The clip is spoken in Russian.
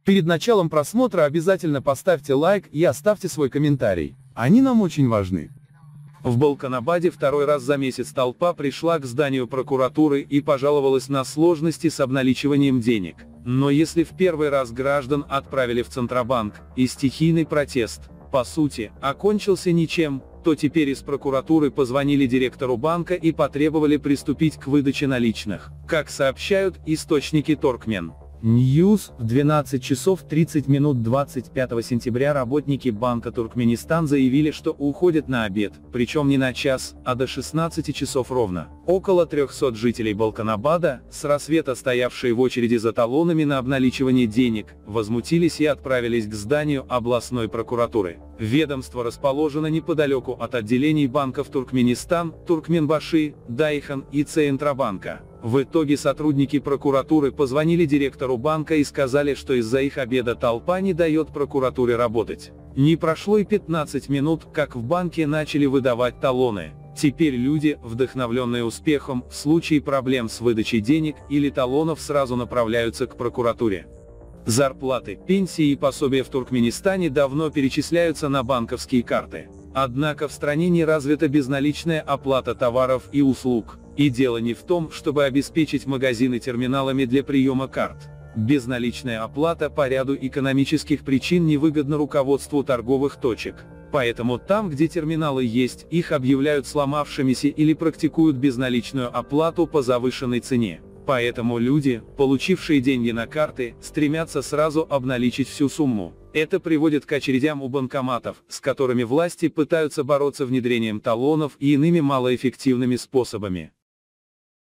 Перед началом просмотра обязательно поставьте лайк и оставьте свой комментарий. Они нам очень важны. В Балканабаде второй раз за месяц толпа пришла к зданию прокуратуры и пожаловалась на сложности с обналичиванием денег. Но если в первый раз граждан отправили в Центробанк, и стихийный протест, по сути, окончился ничем, то теперь из прокуратуры позвонили директору банка и потребовали приступить к выдаче наличных. Как сообщают источники Turkmen News, в 12 часов 30 минут 25 сентября работники Банка Туркменистан заявили, что уходят на обед, причем не на час, а до 16 часов ровно. Около 300 жителей Балканабада, с рассвета стоявшие в очереди за талонами на обналичивание денег, возмутились и отправились к зданию областной прокуратуры. Ведомство расположено неподалеку от отделений банков Туркменистан, Туркменбаши, Дайхан и Центробанка. В итоге сотрудники прокуратуры позвонили директору банка и сказали, что из-за их обеда толпа не дает прокуратуре работать. Не прошло и 15 минут, как в банке начали выдавать талоны. Теперь люди, вдохновленные успехом, в случае проблем с выдачей денег или талонов сразу направляются к прокуратуре. Зарплаты, пенсии и пособия в Туркменистане давно перечисляются на банковские карты. Однако в стране не развита безналичная оплата товаров и услуг. И дело не в том, чтобы обеспечить магазины терминалами для приема карт. Безналичная оплата по ряду экономических причин невыгодна руководству торговых точек. Поэтому там, где терминалы есть, их объявляют сломавшимися или практикуют безналичную оплату по завышенной цене. Поэтому люди, получившие деньги на карты, стремятся сразу обналичить всю сумму. Это приводит к очередям у банкоматов, с которыми власти пытаются бороться внедрением талонов и иными малоэффективными способами.